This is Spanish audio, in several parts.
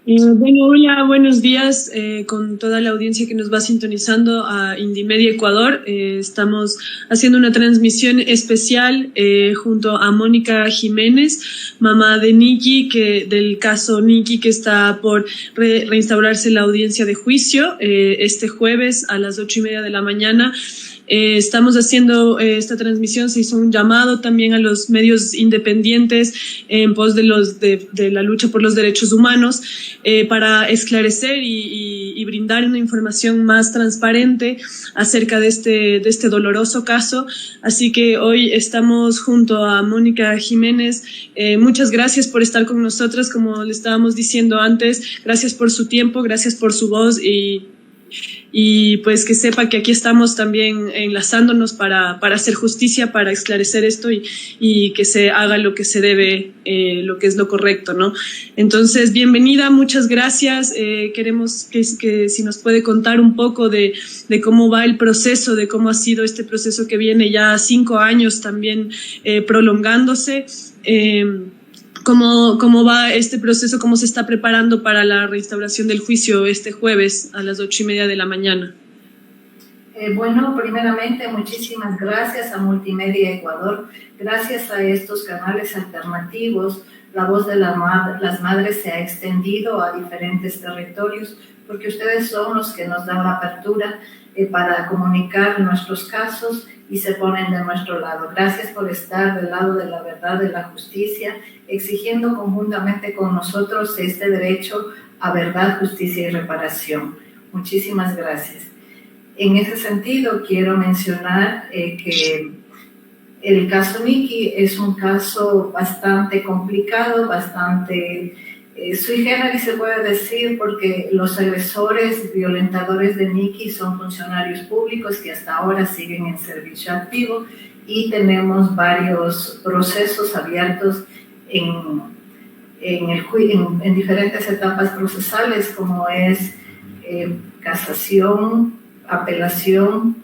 Bueno, hola, buenos días con toda la audiencia que nos va sintonizando a Indymedia Ecuador. Estamos haciendo una transmisión especial junto a Mónica Jiménez, mamá de Nikki, del caso Nikki, que está por reinstaurarse la audiencia de juicio este jueves a las 8:30 de la mañana. Estamos haciendo esta transmisión, se hizo un llamado también a los medios independientes en pos de la lucha por los derechos humanos para esclarecer y brindar una información más transparente acerca de este doloroso caso. Así que hoy estamos junto a Mónica Jiménez. Muchas gracias por estar con nosotras, como le estábamos diciendo antes. Gracias por su tiempo, gracias por su voz y pues que sepa que aquí estamos también enlazándonos para hacer justicia, para esclarecer esto y que se haga lo que se debe, lo que es lo correcto, ¿no? Entonces, bienvenida, muchas gracias. Queremos que si nos puede contar un poco de cómo va el proceso, de cómo ha sido este proceso que viene ya 5 años también prolongándose. ¿Cómo va este proceso? ¿Cómo se está preparando para la reinstauración del juicio este jueves a las 8:30 de la mañana? Bueno, primeramente, muchísimas gracias a Multimedia Ecuador. Gracias a estos canales alternativos, la voz de las madres se ha extendido a diferentes territorios, porque ustedes son los que nos dan la apertura para comunicar nuestros casos y se ponen de nuestro lado. Gracias por estar del lado de la verdad, de la justicia, exigiendo conjuntamente con nosotros este derecho a verdad, justicia y reparación. Muchísimas gracias. En ese sentido, quiero mencionar que el caso Nikki es un caso bastante complicado, bastante sui generis se puede decir, porque los agresores, violentadores de Nikki son funcionarios públicos que hasta ahora siguen en servicio activo y tenemos varios procesos abiertos en diferentes etapas procesales, como es casación, apelación,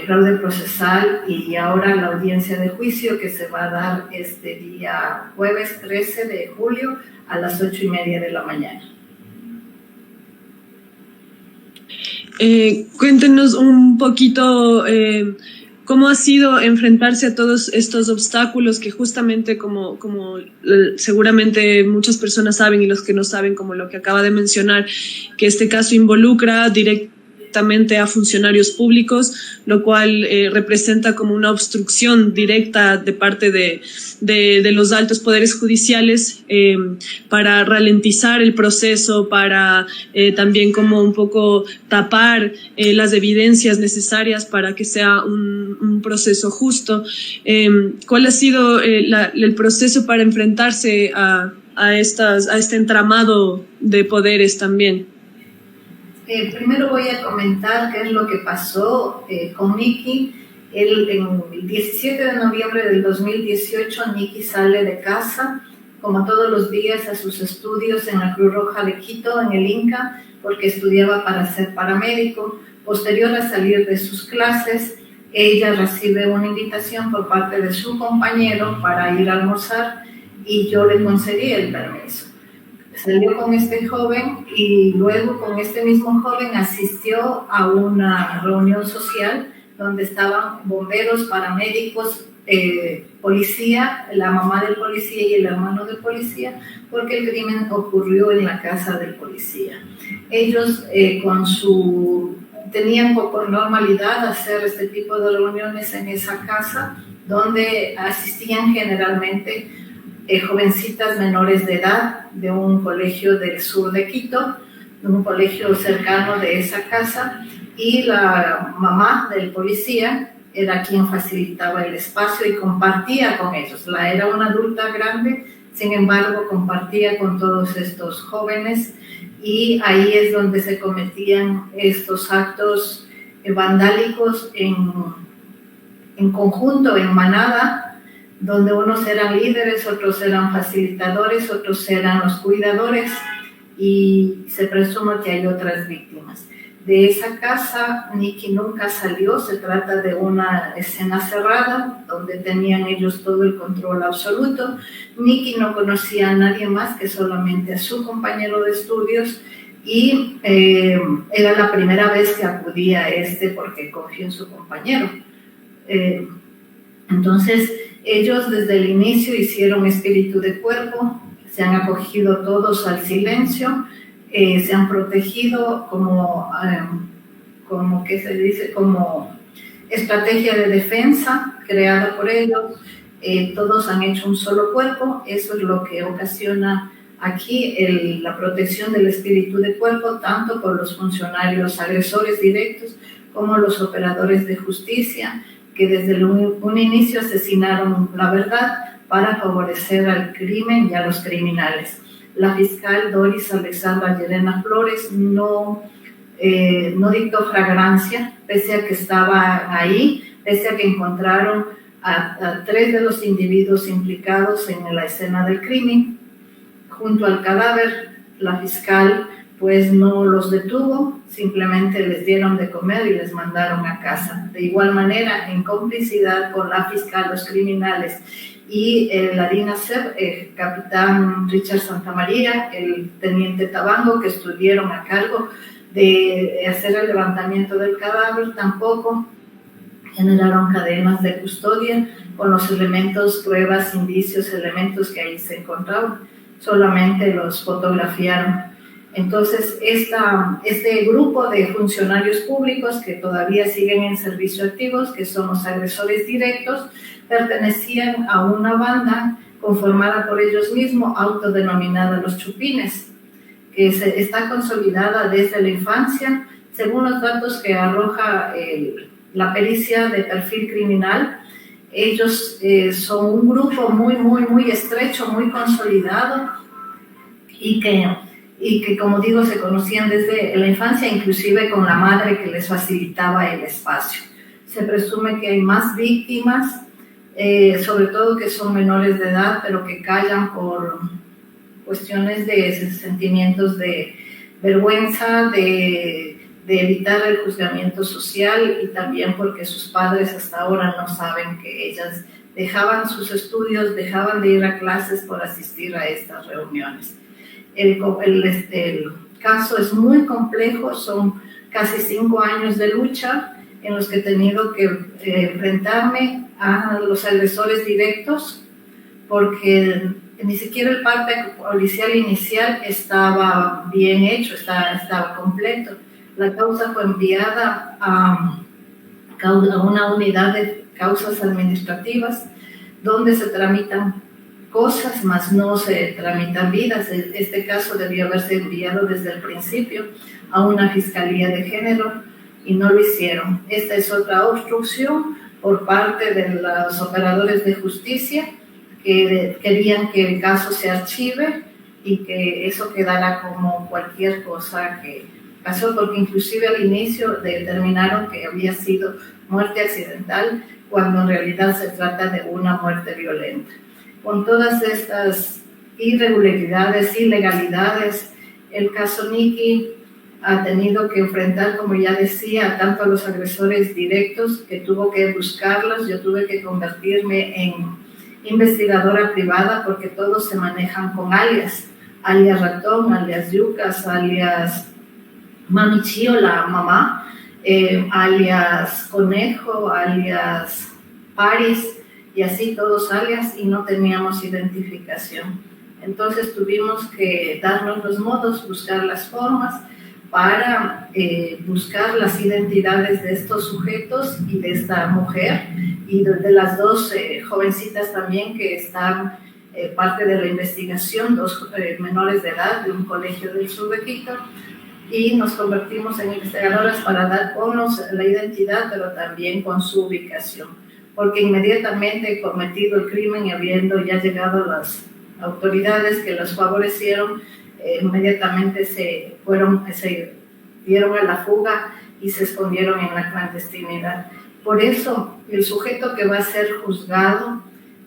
fraude procesal y ahora la audiencia de juicio que se va a dar este día jueves 13 de julio a las 8:30 de la mañana. Cuéntenos un poquito cómo ha sido enfrentarse a todos estos obstáculos que justamente como seguramente muchas personas saben y los que no saben, como lo que acaba de mencionar, que este caso involucra directamente a funcionarios públicos, lo cual representa como una obstrucción directa de parte de los altos poderes judiciales para ralentizar el proceso, para también como un poco tapar las evidencias necesarias para que sea un proceso justo. ¿Cuál ha sido el proceso para enfrentarse a este entramado de poderes también? Primero voy a comentar qué es lo que pasó con Nikki. En el 17 de noviembre del 2018, Nikki sale de casa, como todos los días, a sus estudios en la Cruz Roja de Quito, en el Inca, porque estudiaba para ser paramédico. Posterior a salir de sus clases, ella recibe una invitación por parte de su compañero para ir a almorzar y yo le concedí el permiso. Salió con este joven y luego con este mismo joven asistió a una reunión social donde estaban bomberos, paramédicos, policía, la mamá del policía y el hermano del policía, porque el crimen ocurrió en la casa del policía. Ellos tenían por normalidad hacer este tipo de reuniones en esa casa donde asistían generalmente jovencitas menores de edad de un colegio del sur de Quito, un colegio cercano de esa casa, y la mamá del policía era quien facilitaba el espacio y compartía con ellos. Era una adulta grande, sin embargo compartía con todos estos jóvenes y ahí es donde se cometían estos actos vandálicos en conjunto, en manada, donde unos eran líderes, otros eran facilitadores, otros eran los cuidadores y se presume que hay otras víctimas. De esa casa, Nikki nunca salió, se trata de una escena cerrada donde tenían ellos todo el control absoluto. Nikki no conocía a nadie más que solamente a su compañero de estudios y era la primera vez que acudía a porque confió en su compañero. Entonces, ellos desde el inicio hicieron espíritu de cuerpo, se han acogido todos al silencio, se han protegido como estrategia de defensa creada por ellos. Todos han hecho un solo cuerpo, eso es lo que ocasiona aquí la protección del espíritu de cuerpo, tanto por los funcionarios agresores directos como los operadores de justicia, que desde un inicio asesinaron la verdad para favorecer al crimen y a los criminales. La fiscal Doris Alexandra Llerena Flores no dictó flagrancia, pese a que estaba ahí, pese a que encontraron a 3 de los individuos implicados en la escena del crimen. Junto al cadáver, la fiscal pues no los detuvo, simplemente les dieron de comer y les mandaron a casa. De igual manera, en complicidad con la fiscal, los criminales y la DINASER, el capitán Richard Santamaría, el teniente Tabango, que estuvieron a cargo de hacer el levantamiento del cadáver, tampoco generaron cadenas de custodia con los elementos, pruebas, indicios, elementos que ahí se encontraban, solamente los fotografiaron. Entonces, este grupo de funcionarios públicos que todavía siguen en servicio activos, que son los agresores directos, pertenecían a una banda conformada por ellos mismos, autodenominada Los Chupines, que está consolidada desde la infancia, según los datos que arroja la pericia de perfil criminal. Ellos son un grupo muy estrecho, muy consolidado y que, como digo, se conocían desde la infancia, inclusive con la madre que les facilitaba el espacio. Se presume que hay más víctimas, sobre todo que son menores de edad, pero que callan cuestiones de sentimientos de vergüenza, de evitar el juzgamiento social, y también porque sus padres hasta ahora no saben que ellas dejaban sus estudios, dejaban de ir a clases por asistir a estas reuniones. El caso es muy complejo, son casi 5 años de lucha en los que he tenido que enfrentarme a los agresores directos, porque ni siquiera el parte policial inicial estaba bien hecho, estaba completo. La causa fue enviada a una unidad de causas administrativas donde se tramitan cosas, mas no se tramitan vidas. Este caso debió haberse enviado desde el principio a una fiscalía de género y no lo hicieron. Esta es otra obstrucción por parte de los operadores de justicia que querían que el caso se archive y que eso quedara como cualquier cosa que pasó, porque inclusive al inicio determinaron que había sido muerte accidental, cuando en realidad se trata de una muerte violenta. Con todas estas irregularidades, ilegalidades, el caso Nikki ha tenido que enfrentar, como ya decía, tanto a los agresores directos, que tuvo que buscarlos. Yo tuve que convertirme en investigadora privada, porque todos se manejan con alias Ratón, alias Yucas, alias Mami Chío, la mamá, alias Conejo, alias Paris, y así todos alias, y no teníamos identificación. Entonces tuvimos que darnos los modos, buscar las formas para buscar las identidades de estos sujetos y de esta mujer, y de las dos jovencitas también que están parte de la investigación, 2 menores de edad de un colegio del sur de Quito, y nos convertimos en investigadoras para dar con la identidad, pero también con su ubicación, porque inmediatamente cometido el crimen y habiendo ya llegado las autoridades que los favorecieron, inmediatamente se dieron a la fuga y se escondieron en la clandestinidad. Por eso, el sujeto que va a ser juzgado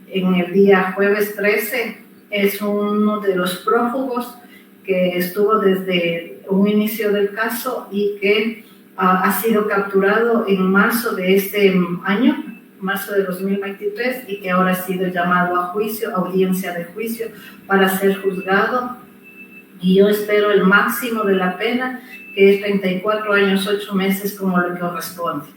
en el día jueves 13 es uno de los prófugos que estuvo desde un inicio del caso y que ha sido capturado en marzo de este año, marzo de 2023, y que ahora ha sido llamado a juicio, audiencia de juicio, para ser juzgado. Y yo espero el máximo de la pena, que es 34 años, 8 meses, como le corresponde.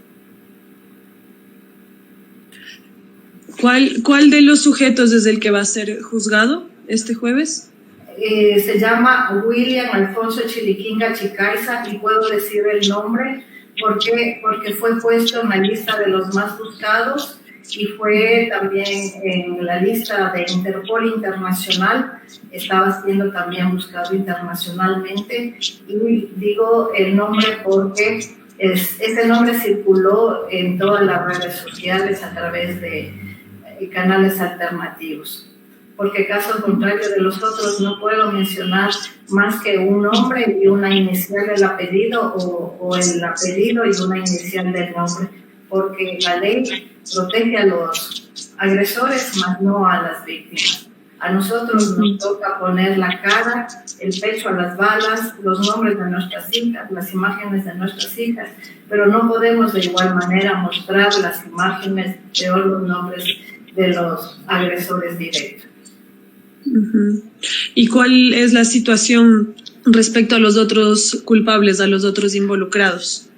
¿Cuál de los sujetos es el que va a ser juzgado este jueves? Se llama William Alfonso Chiliquinga Chicaiza, y puedo decir el nombre porque fue puesto en la lista de los más buscados y fue también en la lista de Interpol Internacional. Estaba siendo también buscado internacionalmente, y digo el nombre porque ese nombre circuló en todas las redes sociales a través de canales alternativos, porque caso contrario de los otros no puedo mencionar más que un nombre y una inicial del apellido, o el apellido y una inicial del nombre, porque la ley protege a los agresores, más no a las víctimas. A nosotros nos toca poner la cara, el pecho a las balas, los nombres de nuestras hijas, las imágenes de nuestras hijas, pero no podemos de igual manera mostrar las imágenes de los nombres de los agresores directos. Uh-huh. ¿Y cuál es la situación respecto a los otros culpables, a los otros involucrados?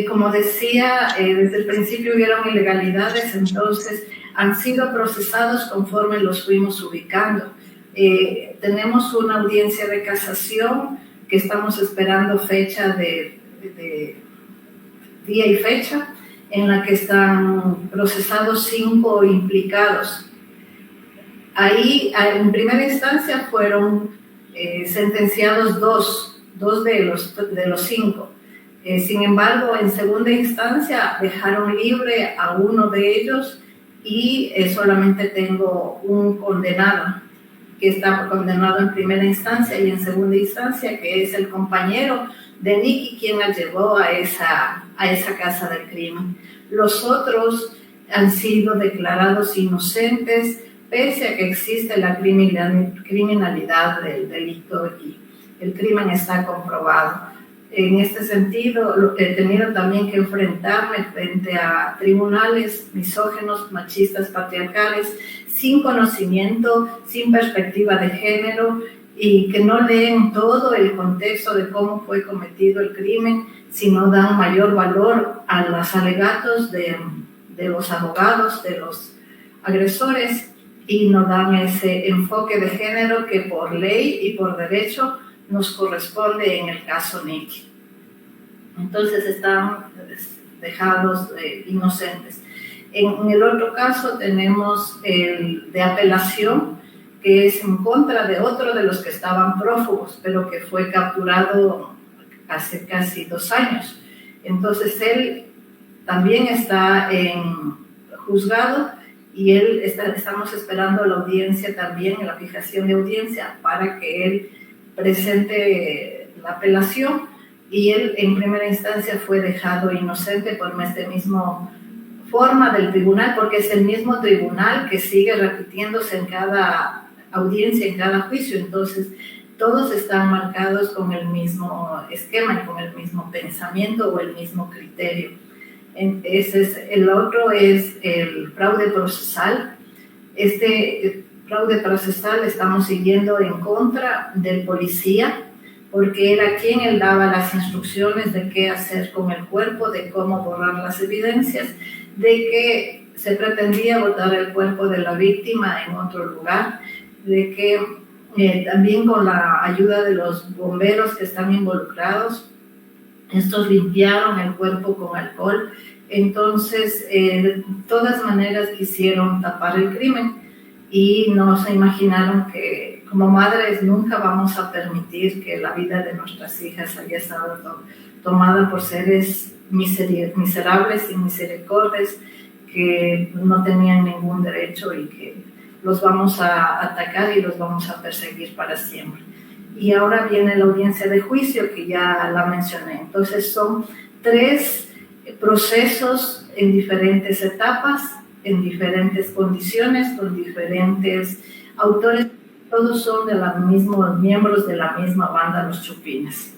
Como decía, desde el principio hubieron ilegalidades, entonces han sido procesados conforme los fuimos ubicando. Tenemos una audiencia de casación que estamos esperando fecha de día y fecha, en la que están procesados 5 implicados. Ahí, en primera instancia, fueron sentenciados dos de los 5. Sin embargo, en segunda instancia dejaron libre a uno de ellos, y solamente tengo un condenado, que está condenado en primera instancia y en segunda instancia, que es el compañero de Nikki, quien la llevó a esa casa del crimen. Los otros han sido declarados inocentes pese a que existe la criminalidad del delito y el crimen está comprobado. En este sentido, he tenido también que enfrentarme frente a tribunales misóginos, machistas, patriarcales, sin conocimiento, sin perspectiva de género, y que no leen todo el contexto de cómo fue cometido el crimen, sino dan mayor valor a los alegatos de los abogados, de los agresores, y no dan ese enfoque de género que por ley y por derecho nos corresponde en el caso Nicky. Entonces están dejados inocentes. En el otro caso tenemos el de apelación, que es en contra de otro de los que estaban prófugos, pero que fue capturado hace casi 2 años. Entonces él también está en juzgado y estamos esperando la audiencia también, la fijación de audiencia, para que él presente la apelación, y él en primera instancia fue dejado inocente por esta misma forma del tribunal, porque es el mismo tribunal que sigue repitiéndose en cada audiencia, en cada juicio. Entonces todos están marcados con el mismo esquema y con el mismo pensamiento o el mismo criterio. El otro es el fraude procesal. Este fraude procesal estamos siguiendo en contra del policía, porque era quien él daba las instrucciones de qué hacer con el cuerpo, de cómo borrar las evidencias, de que se pretendía botar el cuerpo de la víctima en otro lugar, de que también con la ayuda de los bomberos que están involucrados, estos limpiaron el cuerpo con alcohol. Entonces, de todas maneras quisieron tapar el crimen y no se imaginaron que como madres nunca vamos a permitir que la vida de nuestras hijas haya estado tomada por seres miserables y misericordias que no tenían ningún derecho y que los vamos a atacar y los vamos a perseguir para siempre. Y ahora viene la audiencia de juicio, que ya la mencioné. Entonces son 3 procesos en diferentes etapas, en diferentes condiciones, con diferentes autores. Todos son de los mismos miembros de la misma banda, los Chupines.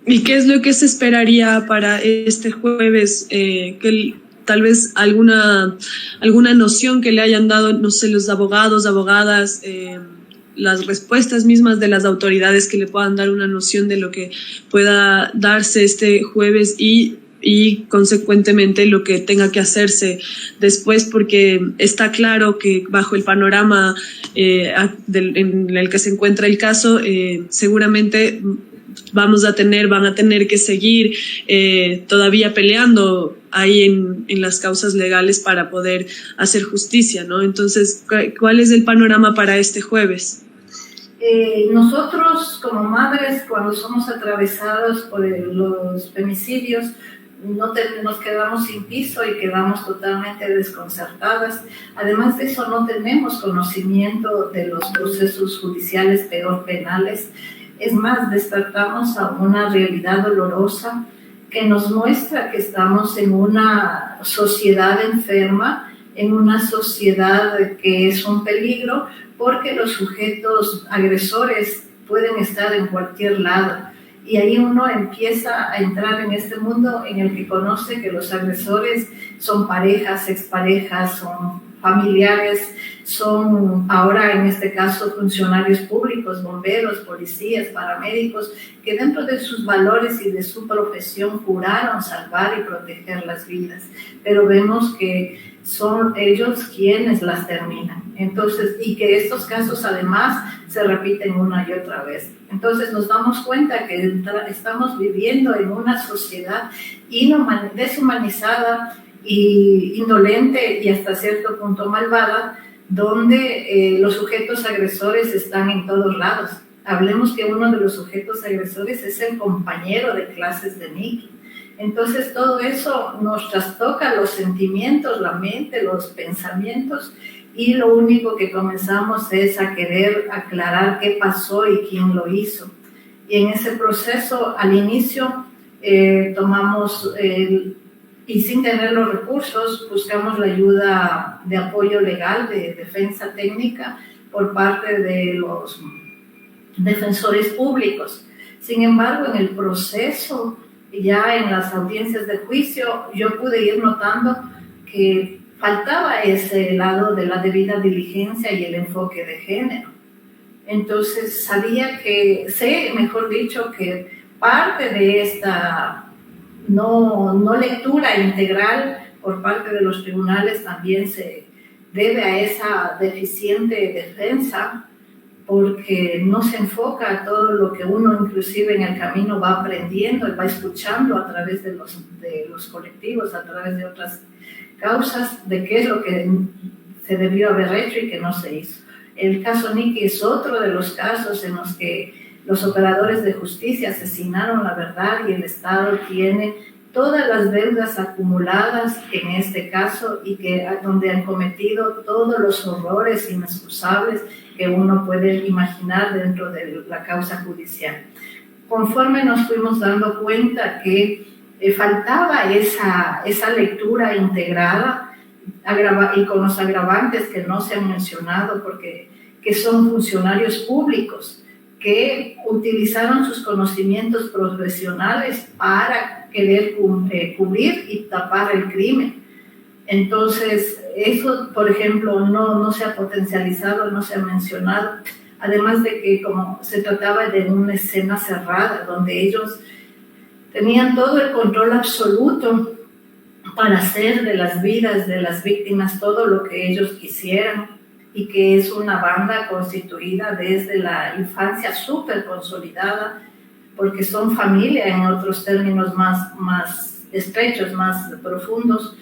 ¿Y qué es lo que se esperaría para este jueves? Tal vez alguna noción que le hayan dado, no sé, los abogados, abogadas, las respuestas mismas de las autoridades que le puedan dar una noción de lo que pueda darse este jueves y consecuentemente lo que tenga que hacerse después, porque está claro que bajo el panorama en el que se encuentra el caso, seguramente van a tener que seguir todavía peleando ahí en las causas legales para poder hacer justicia, ¿no? Entonces, ¿cuál es el panorama para este jueves? Nosotros como madres, cuando somos atravesados por los femicidios, nos quedamos sin piso y quedamos totalmente desconcertadas. Además de eso, no tenemos conocimiento de los procesos judiciales, peor penales. Es más, despertamos a una realidad dolorosa que nos muestra que estamos en una sociedad enferma, en una sociedad que es un peligro, porque los sujetos agresores pueden estar en cualquier lado. Y ahí uno empieza a entrar en este mundo en el que conoce que los agresores son parejas, exparejas, son familiares, son ahora en este caso funcionarios públicos, bomberos, policías, paramédicos, que dentro de sus valores y de su profesión juraron salvar y proteger las vidas, pero vemos que son ellos quienes las terminan. Entonces, y que estos casos además se repiten una y otra vez. Entonces nos damos cuenta que estamos viviendo en una sociedad deshumanizada y indolente y hasta cierto punto malvada, donde los sujetos agresores están en todos lados. Hablemos que uno de los sujetos agresores es el compañero de clases de Nicky. Entonces todo eso nos trastoca los sentimientos, la mente, los pensamientos, y lo único que comenzamos es a querer aclarar qué pasó y quién lo hizo. Y en ese proceso, al inicio, y sin tener los recursos buscamos la ayuda de apoyo legal, de defensa técnica por parte de los defensores públicos. Sin embargo, en el proceso, ya en las audiencias de juicio, yo pude ir notando que faltaba ese lado de la debida diligencia y el enfoque de género. Entonces sé, mejor dicho, que parte de esta no lectura integral por parte de los tribunales también se debe a esa deficiente defensa, porque no se enfoca a todo lo que uno inclusive en el camino va aprendiendo y va escuchando a través de los colectivos, a través de otras causas, de qué es lo que se debió haber hecho y que no se hizo. El caso Nikki es otro de los casos en los que los operadores de justicia asesinaron la verdad y el Estado tiene todas las deudas acumuladas en este caso y donde han cometido todos los horrores inexcusables que uno puede imaginar dentro de la causa judicial. Conforme nos fuimos dando cuenta que faltaba esa lectura integrada y con los agravantes que no se han mencionado que son funcionarios públicos que utilizaron sus conocimientos profesionales para querer cubrir y tapar el crimen. Entonces, eso, por ejemplo, no se ha potencializado, no se ha mencionado, además de que como se trataba de una escena cerrada, donde ellos tenían todo el control absoluto para hacer de las vidas de las víctimas todo lo que ellos quisieran, y que es una banda constituida desde la infancia súper consolidada, porque son familia en otros términos más estrechos, más profundos,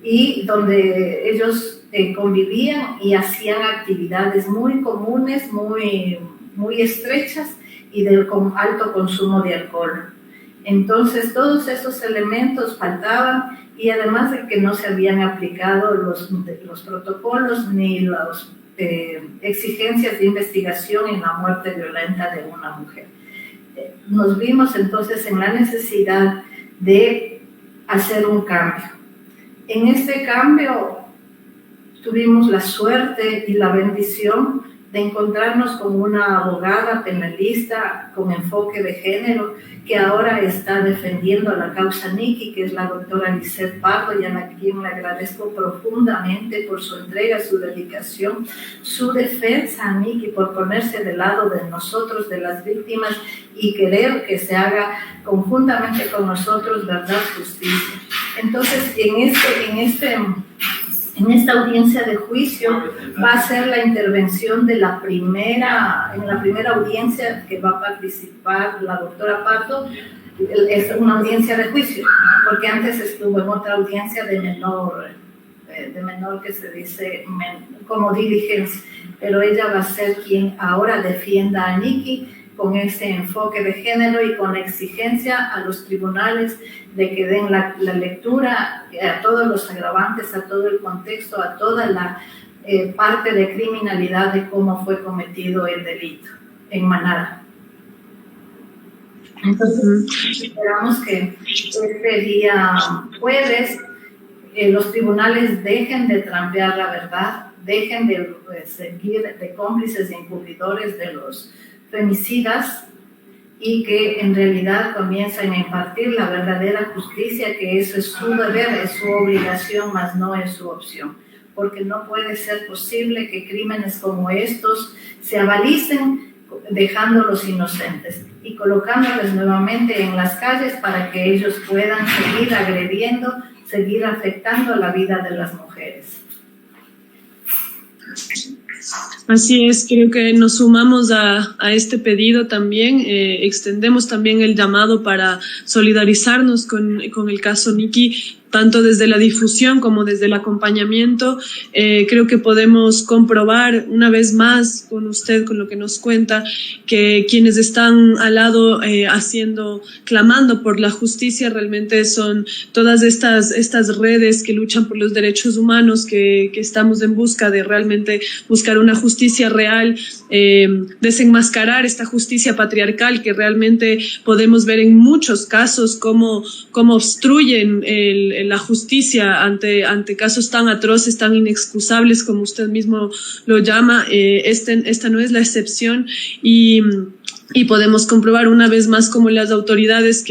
y donde ellos convivían y hacían actividades muy comunes, muy estrechas y con alto consumo de alcohol. Entonces todos esos elementos faltaban, y además de que no se habían aplicado los protocolos ni las exigencias de investigación en la muerte violenta de una mujer. Nos vimos entonces en la necesidad de hacer un cambio. En este cambio tuvimos la suerte y la bendición de encontrarnos con una abogada penalista con enfoque de género que ahora está defendiendo la causa Nikki, que es la doctora Lisette Pardo, y a quien le agradezco profundamente por su entrega, su dedicación, su defensa a Nikki, por ponerse del lado de nosotros, de las víctimas, y querer que se haga conjuntamente con nosotros verdad, justicia. Entonces, en esta audiencia de juicio va a ser la intervención de en la primera audiencia que va a participar la doctora Pardo. Es una audiencia de juicio, porque antes estuvo en otra audiencia de menor que se dice como diligencia, pero ella va a ser quien ahora defienda a Nikki con ese enfoque de género y con la exigencia a los tribunales de que den la lectura a todos los agravantes, a todo el contexto, a toda la parte de criminalidad de cómo fue cometido el delito en Manara. Entonces, esperamos que este día jueves los tribunales dejen de trampear la verdad, dejen de seguir de cómplices e encubridores de los femicidas, y que en realidad comiencen a impartir la verdadera justicia, que eso es su deber, es su obligación, mas no es su opción, porque no puede ser posible que crímenes como estos se avalicen dejándolos inocentes y colocándoles nuevamente en las calles para que ellos puedan seguir agrediendo, seguir afectando la vida de las mujeres. Así es, creo que nos sumamos a este pedido también, extendemos también el llamado para solidarizarnos con el caso Nikki, tanto desde la difusión como desde el acompañamiento. Creo que podemos comprobar una vez más con usted, con lo que nos cuenta, que quienes están al lado clamando por la justicia realmente son todas estas redes que luchan por los derechos humanos, que estamos en busca de realmente buscar una justicia real, desenmascarar esta justicia patriarcal que realmente podemos ver en muchos casos cómo obstruyen la justicia ante casos tan atroces, tan inexcusables como usted mismo lo llama. Esta no es la excepción y podemos comprobar una vez más cómo las autoridades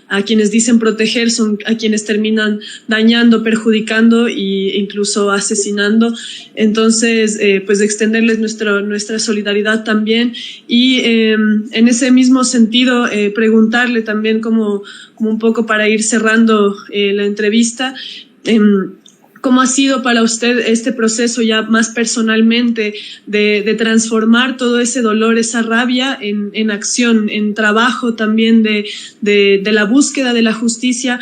a quienes dicen proteger son a quienes terminan dañando, perjudicando e incluso asesinando. Entonces, pues extenderles nuestra solidaridad también y en ese mismo sentido preguntarle también como un poco para ir cerrando la entrevista, ¿cómo ha sido para usted este proceso ya más personalmente de transformar todo ese dolor, esa rabia en acción, en trabajo también de la búsqueda de la justicia,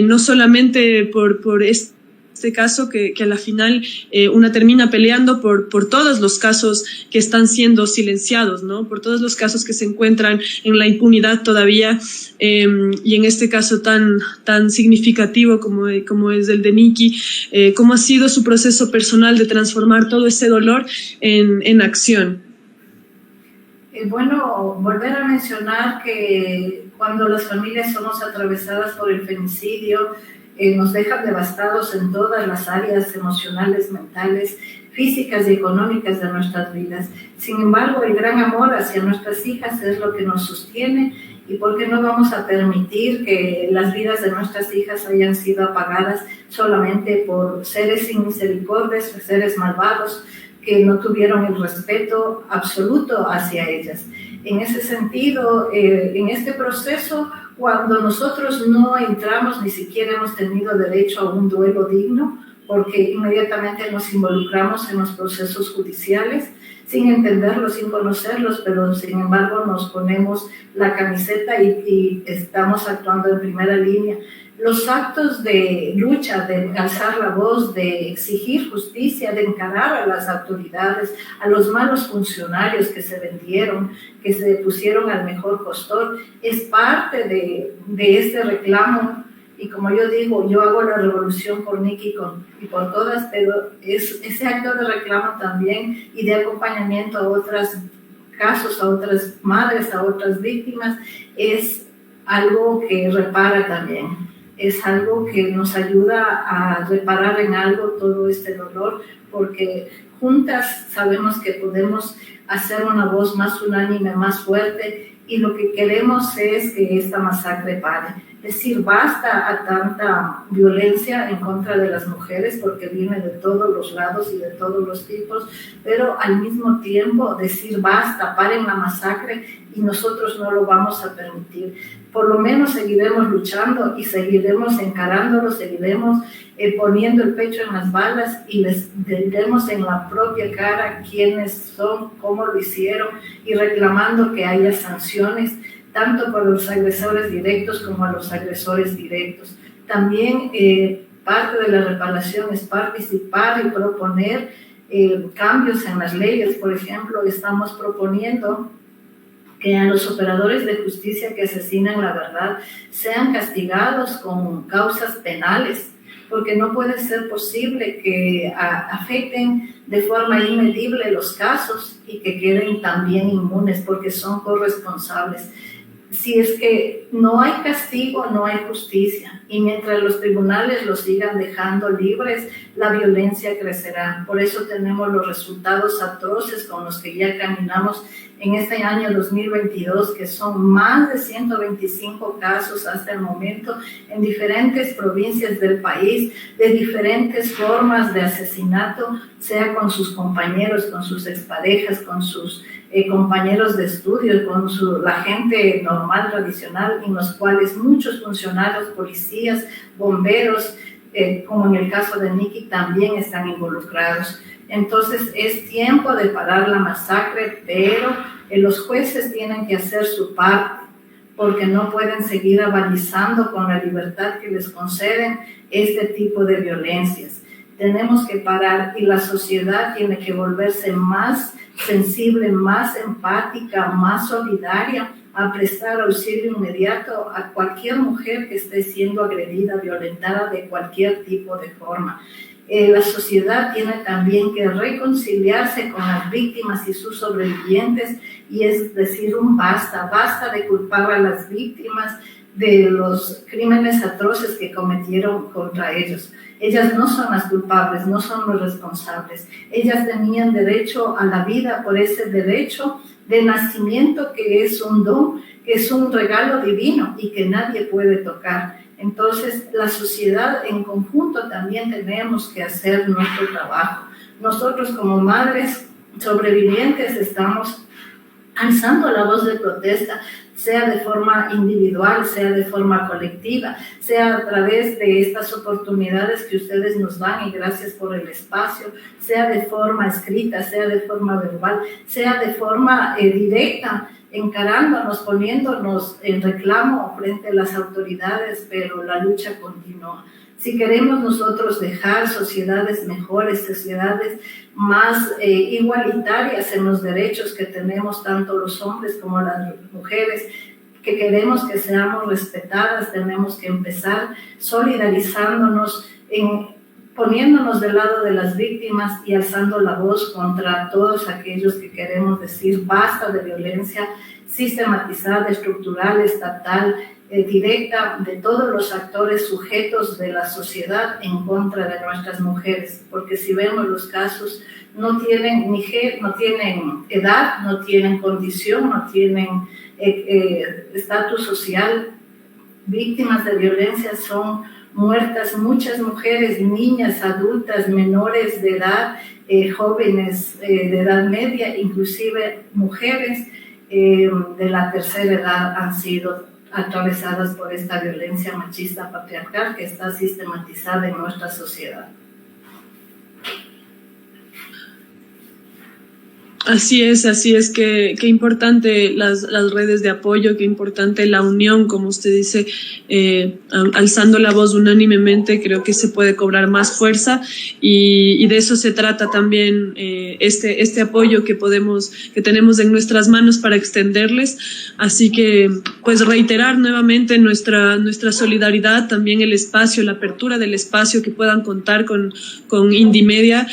no solamente por este caso que a la final una termina peleando por todos los casos que están siendo silenciados, ¿no? Por todos los casos que se encuentran en la impunidad todavía, y en este caso tan significativo como es el de Nikki, ¿cómo ha sido su proceso personal de transformar todo ese dolor en acción? Bueno, volver a mencionar que cuando las familias somos atravesadas por el femicidio, nos dejan devastados en todas las áreas emocionales, mentales, físicas y económicas de nuestras vidas. Sin embargo, el gran amor hacia nuestras hijas es lo que nos sostiene, y ¿por qué no vamos a permitir que las vidas de nuestras hijas hayan sido apagadas solamente por seres sin misericordia, seres malvados que no tuvieron el respeto absoluto hacia ellas? En ese sentido, en este proceso, cuando nosotros no entramos, ni siquiera hemos tenido derecho a un duelo digno, porque inmediatamente nos involucramos en los procesos judiciales, sin entenderlos, sin conocerlos, pero sin embargo nos ponemos la camiseta y estamos actuando en primera línea. Los actos de lucha, de alzar la voz, de exigir justicia, de encarar a las autoridades, a los malos funcionarios que se vendieron, que se pusieron al mejor postor, es parte de este reclamo. Y como yo digo, yo hago la revolución por Nikki y por todas, pero ese acto de reclamo también y de acompañamiento a otros casos, a otras madres, a otras víctimas, es algo que repara también. Es algo que nos ayuda a reparar en algo todo este dolor, porque juntas sabemos que podemos hacer una voz más unánime, más fuerte, y lo que queremos es que esta masacre pare. Decir basta a tanta violencia en contra de las mujeres, porque viene de todos los lados y de todos los tipos, pero al mismo tiempo decir basta, paren la masacre, y nosotros no lo vamos a permitir. Por lo menos seguiremos luchando y seguiremos encarándolo, seguiremos poniendo el pecho en las balas y les diremos en la propia cara quiénes son, cómo lo hicieron, y reclamando que haya sanciones tanto por los agresores directos como a los agresores directos. También parte de la reparación es participar y proponer cambios en las leyes. Por ejemplo, estamos proponiendo que a los operadores de justicia que asesinan la verdad sean castigados con causas penales, porque no puede ser posible que afecten de forma inmedible los casos y que queden también inmunes porque son corresponsables. Si es que no hay castigo, no hay justicia, y mientras los tribunales los sigan dejando libres, la violencia crecerá. Por eso tenemos los resultados atroces con los que ya caminamos en este año 2022, que son más de 125 casos hasta el momento en diferentes provincias del país, de diferentes formas de asesinato, sea con sus compañeros, con sus exparejas, con sus compañeros de estudio, con la gente normal, tradicional, en los cuales muchos funcionarios, policías, bomberos, como en el caso de Nikki, también están involucrados. Entonces es tiempo de parar la masacre, pero los jueces tienen que hacer su parte, porque no pueden seguir avalizando con la libertad que les conceden este tipo de violencias. Tenemos que parar, y la sociedad tiene que volverse más sensible, más empática, más solidaria, a prestar auxilio inmediato a cualquier mujer que esté siendo agredida, violentada de cualquier tipo de forma. La sociedad tiene también que reconciliarse con las víctimas y sus sobrevivientes, y es decir, basta de culpar a las víctimas, de los crímenes atroces que cometieron contra ellos. Ellas no son las culpables, no son los responsables. Ellas tenían derecho a la vida por ese derecho de nacimiento que es un don, que es un regalo divino y que nadie puede tocar. Entonces, la sociedad en conjunto también tenemos que hacer nuestro trabajo. Nosotros como madres sobrevivientes estamos alzando la voz de protesta, sea de forma individual, sea de forma colectiva, sea a través de estas oportunidades que ustedes nos dan y gracias por el espacio, sea de forma escrita, sea de forma verbal, sea de forma directa, encarándonos, poniéndonos en reclamo frente a las autoridades, pero la lucha continúa. Si queremos nosotros dejar sociedades mejores, sociedades más igualitarias en los derechos que tenemos tanto los hombres como las mujeres, que queremos que seamos respetadas, tenemos que empezar solidarizándonos, poniéndonos del lado de las víctimas y alzando la voz contra todos aquellos que queremos decir basta de violencia sistematizada, estructural, estatal, directa de todos los actores sujetos de la sociedad en contra de nuestras mujeres, porque si vemos los casos no tienen no tienen edad, no tienen condición, no tienen estatus social. Víctimas de violencia son muertas muchas mujeres, niñas, adultas, menores de edad, jóvenes de edad media, inclusive mujeres de la tercera edad han sido atravesadas por esta violencia machista patriarcal que está sistematizada en nuestra sociedad. Así es, qué importante las redes de apoyo, qué importante la unión, como usted dice, alzando la voz unánimemente, creo que se puede cobrar más fuerza y de eso se trata también este apoyo que tenemos en nuestras manos para extenderles. Así que, pues reiterar nuevamente nuestra solidaridad, también el espacio, la apertura del espacio, que puedan contar con Indymedia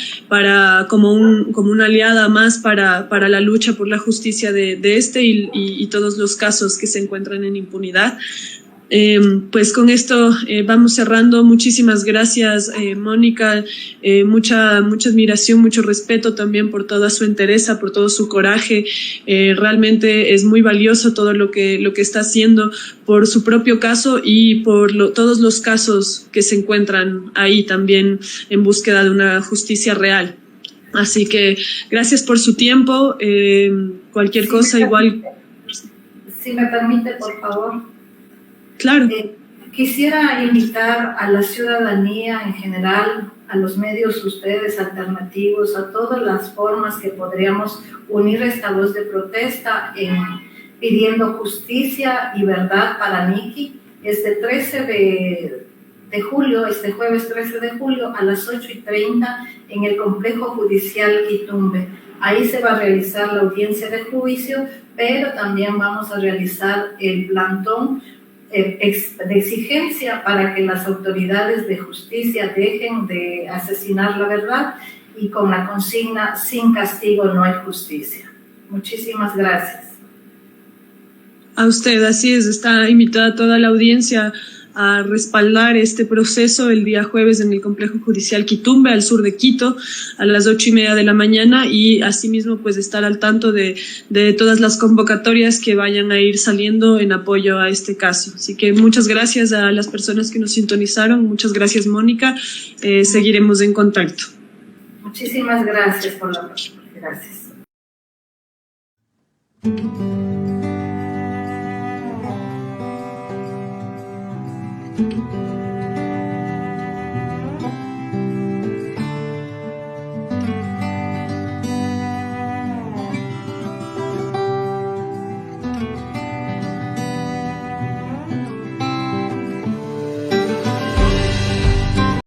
como una aliada más para la lucha por la justicia de este y todos los casos que se encuentran en impunidad. Pues con esto vamos cerrando. Muchísimas gracias, Mónica, mucha admiración, mucho respeto también por toda su entereza, por todo su coraje. Realmente es muy valioso todo lo que está haciendo por su propio caso y por todos los casos que se encuentran ahí también en búsqueda de una justicia real. Así que gracias por su tiempo. Cualquier cosa igual. Si me permite, por favor. Claro. Quisiera invitar a la ciudadanía en general, a los medios ustedes alternativos, a todas las formas que podríamos unir esta voz de protesta pidiendo justicia y verdad para Nikki. Este 13 de julio, este jueves 13 de julio a las 8:30 en el Complejo Judicial Quitumbe. Ahí se va a realizar la audiencia de juicio, pero también vamos a realizar el plantón de exigencia para que las autoridades de justicia dejen de asesinar la verdad y con la consigna sin castigo no hay justicia. Muchísimas gracias. A usted, así es, está invitada toda la audiencia a respaldar este proceso el día jueves en el Complejo Judicial Quitumbe, al sur de Quito, a las 8:30 de la mañana, y asimismo pues estar al tanto de todas las convocatorias que vayan a ir saliendo en apoyo a este caso. Así que muchas gracias a las personas que nos sintonizaron, muchas gracias, Mónica, seguiremos en contacto. Muchísimas gracias por la gracias. Thank you.